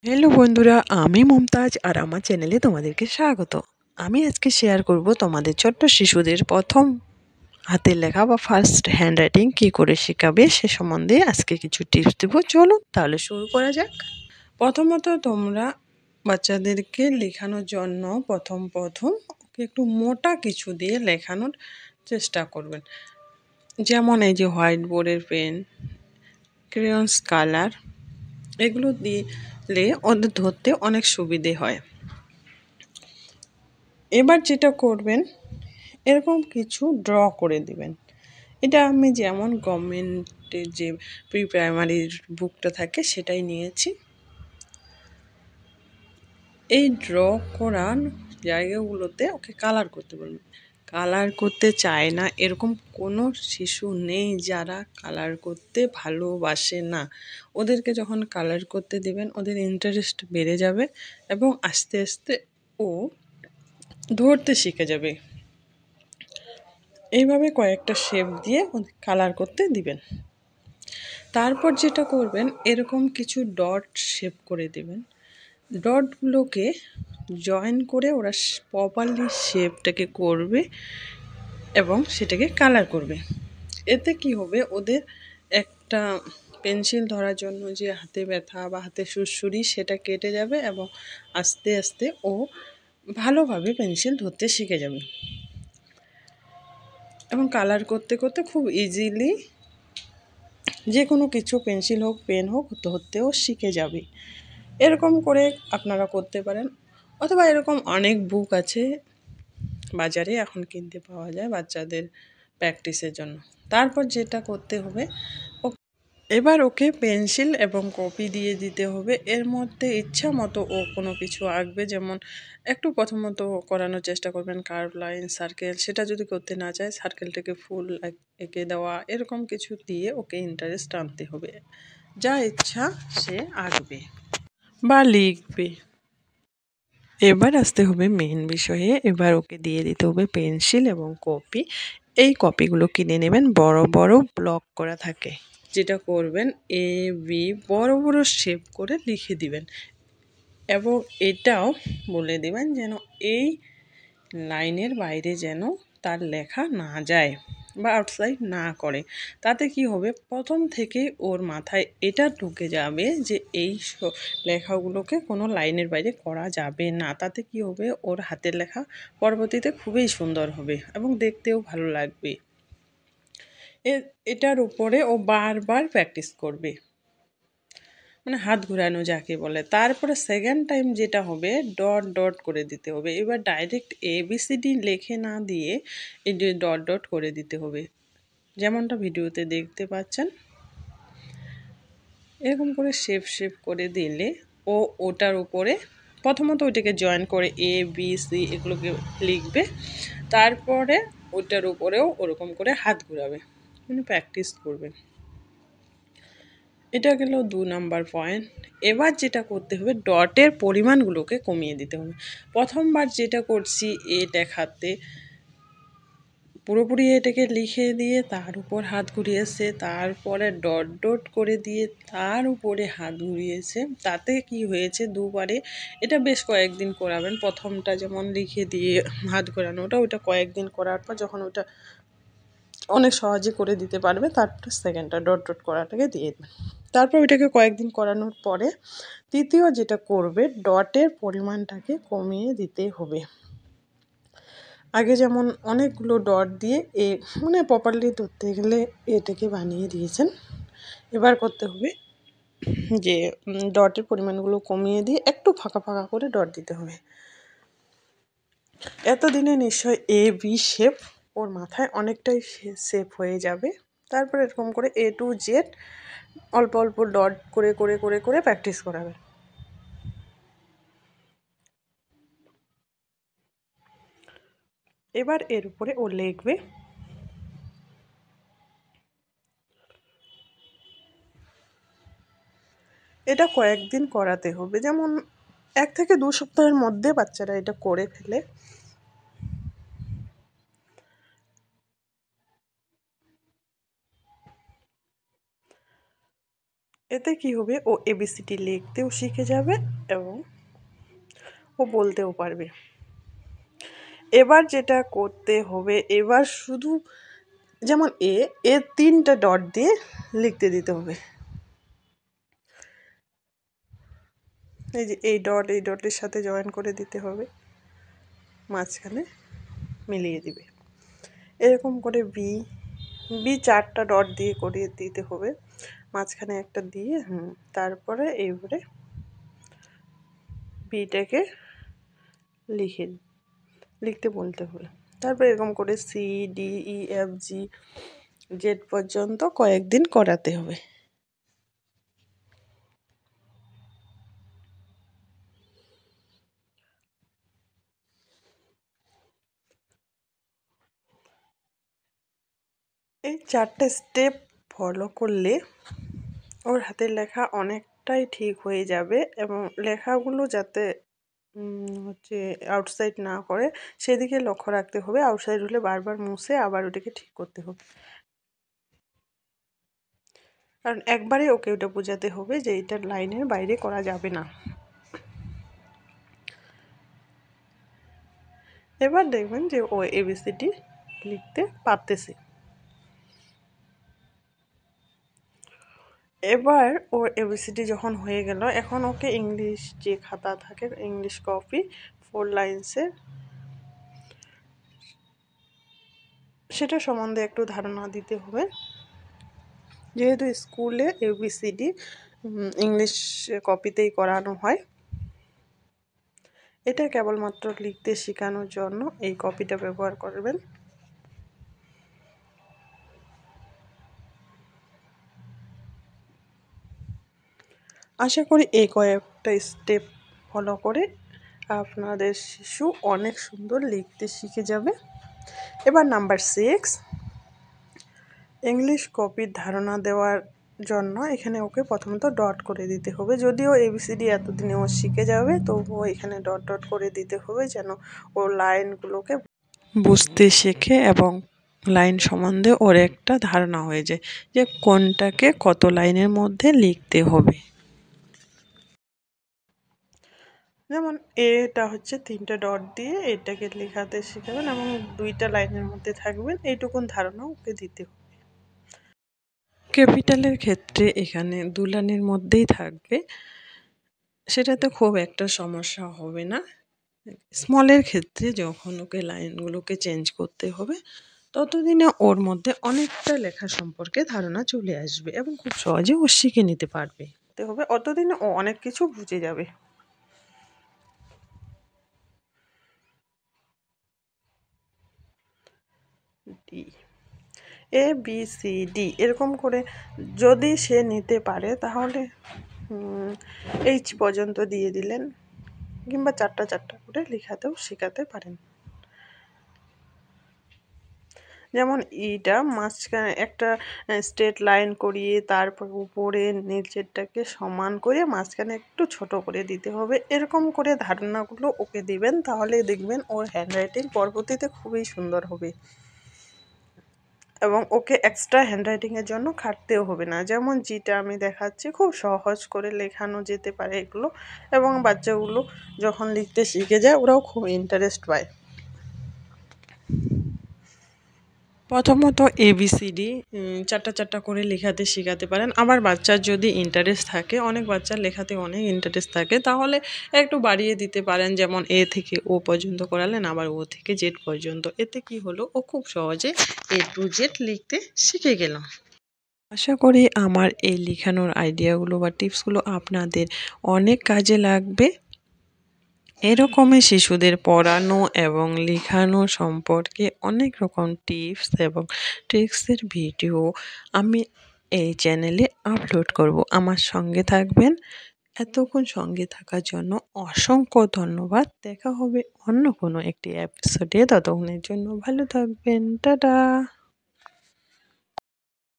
Hello বন্ধুরা, আমি মমতাজ আর আমার চ্যানেলে তোমাদেরকে স্বাগত। আমি আজকে শেয়ার করব তোমাদের ছোট্ট শিশুদের প্রথম হাতের লেখা বা ফার্স্ট হ্যান্ডরাইটিং কী করে শেখাবে সে সম্বন্ধে আজকে কিছু টিপস দেবো। চলো তাহলে শুরু করা যাক। প্রথমত তোমরা বাচ্চাদেরকে লেখানোর জন্য প্রথম ওকে একটু মোটা কিছু দিয়ে লেখানোর চেষ্টা করবেন। যেমন এই যে হোয়াইট বোর্ডের পেন, ক্রেয়ন্স কালার, এগুলো দিলে ওদের ধরতে অনেক সুবিধে হয়। এবার যেটা করবেন, এরকম কিছু ড্র করে দিবেন। এটা আমি যেমন গভর্নমেন্টের যে প্রি প্রাইমারির বুকটা থাকে সেটাই নিয়েছি। এই ড্র করার জায়গাগুলোতে ওকে কালার করতে বলবেন। কালার করতে চায় না এরকম কোনো শিশু নেই যারা কালার করতে ভালোবাসে না। ওদেরকে যখন কালার করতে দিবেন ওদের ইন্টারেস্ট বেড়ে যাবে এবং আস্তে আস্তে ও ধরতে শিখে যাবে। এইভাবে কয়েকটা শেপ দিয়ে কালার করতে দিবেন। তারপর যেটা করবেন, এরকম কিছু ডট শেপ করে দেবেন। ডটগুলোকে জয়েন করে ওরা প্রপারলি শেপটাকে করবে এবং সেটাকে কালার করবে। এতে কি হবে, ওদের একটা পেন্সিল ধরার জন্য যে হাতে ব্যথা বা হাতে সুড়সুড়ি সেটা কেটে যাবে এবং আস্তে আস্তে ও ভালোভাবে পেন্সিল ধরতে শিখে যাবে এবং কালার করতে করতে খুব ইজিলি যে কোনো কিছু পেন্সিল হোক পেন হোক ধরতেও শিখে যাবে। এরকম করে আপনারা করতে পারেন, অথবা এরকম অনেক বুক আছে বাজারে এখন কিনতে পাওয়া যায় বাচ্চাদের প্র্যাকটিসের জন্য। তারপর যেটা করতে হবে, এবার ওকে পেন্সিল এবং কপি দিয়ে দিতে হবে। এর মধ্যে ইচ্ছা মতো ও কোনো কিছু আঁকবে। যেমন একটু প্রথমত করানোর চেষ্টা করবেন কার্ভ লাইন, সার্কেল। সেটা যদি করতে না চায় সার্কেলটাকে ফুল এঁকে দেওয়া, এরকম কিছু দিয়ে ওকে ইন্টারেস্ট আনতে হবে। যা ইচ্ছা সে আঁকবে বা লিখবে। এবার আসতে হবে মেন বিষয়ে। এবার ওকে দিয়ে দিতে হবে পেন্সিল এবং কপি। এই কপিগুলো কিনে নেবেন, বড় বড় ব্লক করা থাকে। যেটা করবেন, এ বি বড় বড় শেপ করে লিখে দিবেন এবং এটাও বলে দিবেন যেন এই লাইনের বাইরে যেন তার লেখা না যায় বা আউটসাইড না করে। তাতে কি হবে, প্রথম থেকে ওর মাথায় এটা ঢুকে যাবে যে এই লেখাগুলোকে কোনো লাইনের বাইরে করা যাবে না। তাতে কি হবে, ওর হাতের লেখা পরবর্তীতে খুবই সুন্দর হবে এবং দেখতেও ভালো লাগবে। এটার উপরে ও বারবার প্র্যাকটিস করবে, মানে হাত ঘোরানো যাকে বলে। তারপরে সেকেন্ড টাইম যেটা হবে, ডট ডট করে দিতে হবে। এবার ডাইরেক্ট ABCD লেখে না দিয়ে এই যে ডট ডট করে দিতে হবে, যেমনটা ভিডিওতে দেখতে পাচ্ছেন। এরকম করে শেপ শেপ করে দিলে ও ওটার উপরে প্রথমত ওইটাকে জয়েন করে ABC এগুলোকে লিখবে। তারপরে ওইটার উপরেও ওরকম করে হাত ঘোরাবে, মানে প্র্যাকটিস করবে। এটা গেল 2 নাম্বার পয়েন্ট। এবার যেটা করতে হবে, ডটের পরিমাণগুলোকে কমিয়ে দিতে হবে। প্রথমবার যেটা করছি এ দেখাতে পুরোপুরি এটাকে লিখে দিয়ে তার উপর হাত ঘুরিয়েছে, তারপরে ডট ডট করে দিয়ে তার উপরে হাত ঘুরিয়েছে। তাতে কি হয়েছে, দুবারে এটা বেশ কয়েকদিন করাবেন। প্রথমটা যেমন লিখে দিয়ে হাত ঘোরানোটা, ওটা কয়েকদিন করার পর যখন ওটা অনেক সহজে করে দিতে পারবে, তারপরে সেকেন্ডটা ডট ডট করাটাকে দিয়ে দেবেন। তারপর ওইটাকে কয়েকদিন করানোর পরে তৃতীয় যেটা করবে, ডটের পরিমাণটাকে কমিয়ে দিতে হবে। আগে যেমন অনেকগুলো ডট দিয়ে মানে প্রপারলি ধরতে গেলে এটাকে বানিয়ে দিয়েছেন। এবার করতে হবে যে ডটের পরিমাণগুলো কমিয়ে দিয়ে একটু ফাঁকা ফাঁকা করে ডট দিতে হবে। এতদিনে নিশ্চয় AB শেপ ওর মাথায় অনেকটাই শেপ হয়ে যাবে। তারপর এরকম করে A to Z অল্প অল্প ডট করে করে করে করে প্র্যাকটিস করাবে। এবার এর উপরে ও লিখবে। এটা কয়েকদিন করাতে হবে, যেমন 1 থেকে 2 সপ্তাহের মধ্যে বাচ্চারা এটা করে ফেলে। এতে কি হবে, ও এবিসিডি লিখতেও শিখে যাবে এবং ও বলতেও পারবে। এবার যেটা করতে হবে, এবার শুধু যেমন এ 3টা ডট দিয়ে লিখতে দিতে হবে। এই যে এই ডটের সাথে জয়েন করে দিতে হবে, মাঝখানে মিলিয়ে দিবে। এরকম করে বি 4টা ডট দিয়ে করিয়ে দিতে হবে, মাঝখানে একটা দিয়ে তারপরে এইবারে বিটাকে লিখতে বলতে হবে। তারপর এরকম করে C D E F G Z পর্যন্ত কয়েকদিন করাতে হবে। এই 4টে স্টেপ ফলো করলে ওর হাতের লেখা অনেকটাই ঠিক হয়ে যাবে এবং লেখাগুলো যাতে হচ্ছে আউটসাইড না করে সেদিকে লক্ষ্য রাখতে হবে। আউটসাইড হলে বারবার মুছে আবার ওটাকে ঠিক করতে হবে, কারণ একবারে ওকে ওটা বোঝাতে হবে যে এটা লাইনের বাইরে করা যাবে না। এবার দেখবেন যে ও এবিসিডি লিখতে পারতেছে। এবার ওর এবিসিডি যখন হয়ে গেল, এখন ওকে ইংলিশ যে খাতা থাকে, ইংলিশ কপি 4 লাইন্সের, সেটা সম্বন্ধে একটু ধারণা দিতে হবে। যেহেতু স্কুলে এবিসিডি ইংলিশ কপিতেই করানো হয়, এটা কেবলমাত্র লিখতে শেখানোর জন্য এই কপিটা ব্যবহার করবেন। আশা করি এই কয়েকটা স্টেপ ফলো করে আপনাদের শিশু অনেক সুন্দর লিখতে শিখে যাবে। এবার নাম্বার 6, ইংলিশ কপির ধারণা দেওয়ার জন্য এখানে ওকে প্রথমত ডট করে দিতে হবে। যদিও এবিসিডি এতদিনে ও শিখে যাবে, তবুও এখানে ডট ডট করে দিতে হবে যেন ও লাইনগুলোকে বুঝতে শেখে এবং লাইন সম্বন্ধে ওর একটা ধারণা হয়ে যায় যে কোনটাকে কত লাইনের মধ্যে লিখতে হবে। যেমন এটা হচ্ছে 3টে ডট দিয়ে এটাকে লেখাতে শেখাবেন এবং 2টা লাইনের মধ্যে থাকবেন, এইটুকুন ধারণা ওকে দিতে হবে। ক্যাপিটালের ক্ষেত্রে এখানে 2 লাইনের মধ্যেই থাকবে, সেটাতে খুব একটা সমস্যা হবে না। স্মলের ক্ষেত্রে যখন ওকে লাইনগুলোকে চেঞ্জ করতে হবে, ততদিনে ওর মধ্যে অনেকটা লেখা সম্পর্কে ধারণা চলে আসবে এবং খুব সহজে ও শিখে নিতে পারবে। অতদিনে ও অনেক কিছু বুঝে যাবে। D A B C D এরকম করে যদি সে নিতে পারে তাহলে এইচ পর্যন্ত দিয়ে দিলেন, কিংবা 4টা করে লেখাতেও শেখাতে পারেন। যেমন ইটা মাঝখানে একটা স্ট্রেট লাইন করিয়ে তারপর উপরে নিচেরটাকে সমান করে মাঝখানে একটু ছোট করে দিতে হবে। এরকম করে ধারণাগুলো ওকে দিবেন, তাহলে দেখবেন ওর হ্যান্ডরাইটিং পরবর্তীতে খুবই সুন্দর হবে এবং ওকে এক্সট্রা হ্যান্ডরাইটিংয়ের জন্য খাটতেও হবে না। যেমন যেটা আমি দেখাচ্ছি, খুব সহজ করে লেখানো যেতে পারে এগুলো, এবং বাচ্চাগুলো যখন লিখতে শিখে যায় ওরাও খুব ইন্টারেস্ট পায়। প্রথমত এবিসিডি 4টা করে লেখাতে শেখাতে পারেন। আবার বাচ্চার যদি ইন্টারেস্ট থাকে, অনেক বাচ্চার লেখাতে অনেক ইন্টারেস্ট থাকে, তাহলে একটু বাড়িয়ে দিতে পারেন। যেমন এ থেকে ও পর্যন্ত করালেন, আবার ও থেকে জেড পর্যন্ত। এতে কি হলো, ও খুব সহজে A to Z লিখতে শিখে গেল। আশা করি আমার এই লেখানোর আইডিয়াগুলো বা টিপসগুলো আপনাদের অনেক কাজে লাগবে। এরকমই শিশুদের পড়ানো এবং লেখানো সম্পর্কে অনেক রকম টিপস এবং ট্রিক্সের ভিডিও আমি এই চ্যানেলে আপলোড করব। আমার সঙ্গে থাকবেন। এতক্ষণ সঙ্গে থাকার জন্য অসংখ্য ধন্যবাদ। দেখা হবে অন্য কোনো একটি এপিসোডে। ততক্ষণের জন্য ভালো থাকবেন। টাটা।